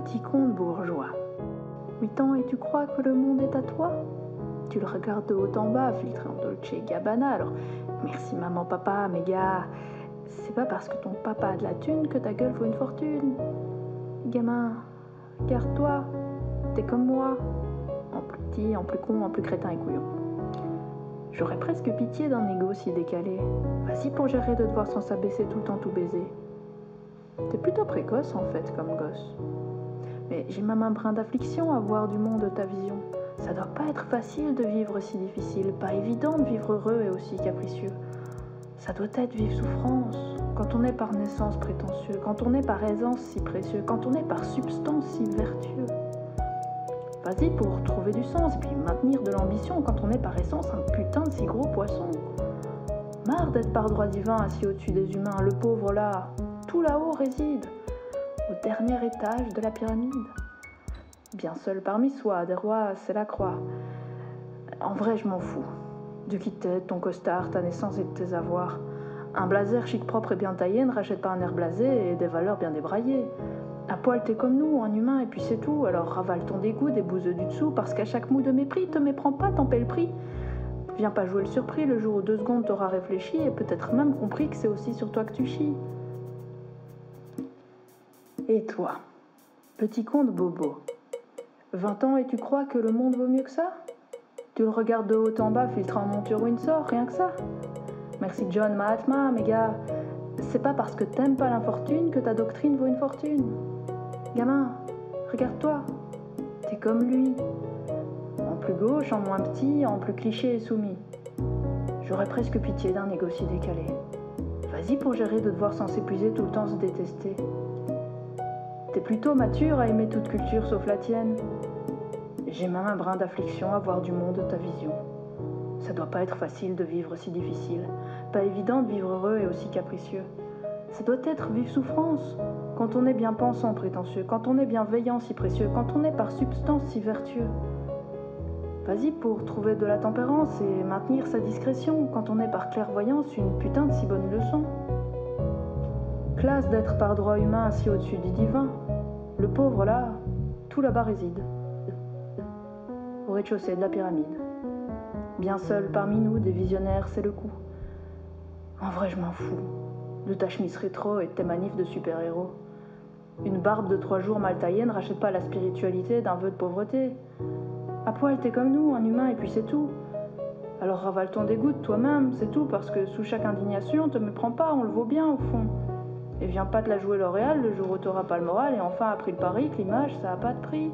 Petit conte bourgeois. 8 ans et tu crois que le monde est à toi? Tu le regardes de haut en bas, filtré en Dolce & Gabbana. Alors, merci maman, papa, mais gars, c'est pas parce que ton papa a de la thune que ta gueule vaut une fortune. Gamin, regarde-toi, t'es comme moi, en plus petit, en plus con, en plus crétin et couillon. J'aurais presque pitié d'un égo si décalé. Vas-y pour gérer de devoir sans s'abaisser tout le temps tout baiser. T'es plutôt précoce en fait comme gosse. Mais j'ai même un brin d'affliction à voir du monde de ta vision. Ça doit pas être facile de vivre si difficile, pas évident de vivre heureux et aussi capricieux. Ça doit être vivre souffrance, quand on est par naissance prétentieux, quand on est par aisance si précieux, quand on est par substance si vertueux. Vas-y pour trouver du sens et puis maintenir de l'ambition quand on est par essence un putain de si gros poisson. Marre d'être par droit divin assis au-dessus des humains, le pauvre là, tout là-haut réside, au dernier étage de la pyramide. Bien seul parmi soi, des rois, c'est la croix. En vrai, je m'en fous. De qui t'es, ton costard, ta naissance et de tes avoirs. Un blazer chic propre et bien taillé ne rachète pas un air blasé et des valeurs bien débraillées. À poil, t'es comme nous, un humain, et puis c'est tout. Alors ravale ton dégoût des bouseux du dessous, parce qu'à chaque mot de mépris, te méprends pas, t'en paie le prix. Viens pas jouer le surpris le jour où 2 secondes t'auras réfléchi et peut-être même compris que c'est aussi sur toi que tu chies. Et toi, petit conte bobo, 20 ans et tu crois que le monde vaut mieux que ça? Tu le regardes de haut en bas, filtrant en monture Windsor, rien que ça. Merci John Mahatma, mes gars, c'est pas parce que t'aimes pas l'infortune que ta doctrine vaut une fortune. Gamin, regarde-toi, t'es comme lui. En plus gauche, en moins petit, en plus cliché et soumis. J'aurais presque pitié d'un négocié décalé. Vas-y pour gérer de devoir sans s'épuiser tout le temps se détester. T'es plutôt mature à aimer toute culture sauf la tienne. J'ai même un brin d'affliction à voir du monde de ta vision. Ça doit pas être facile de vivre si difficile, pas évident de vivre heureux et aussi capricieux. Ça doit être vive souffrance, quand on est bien pensant prétentieux, quand on est bienveillant si précieux, quand on est par substance si vertueux. Vas-y pour trouver de la tempérance et maintenir sa discrétion, quand on est par clairvoyance une putain de si bonne leçon. Classe d'être par droit humain assis au-dessus du divin. Le pauvre là, tout là-bas réside. Au rez-de-chaussée de la pyramide. Bien seul parmi nous, des visionnaires, c'est le coup. En vrai, je m'en fous. De ta chemise rétro et de tes manifs de super-héros. Une barbe de 3 jours mal taillée ne rachète pas la spiritualité d'un vœu de pauvreté. À poil, t'es comme nous, un humain, et puis c'est tout. Alors ravale ton dégoût de toi-même, c'est tout, parce que sous chaque indignation, te méprends pas, on le vaut bien au fond. Et viens pas te la jouer L'Oréal le jour où t'auras pas le moral et enfin appris le pari que l'image, ça a pas de prix.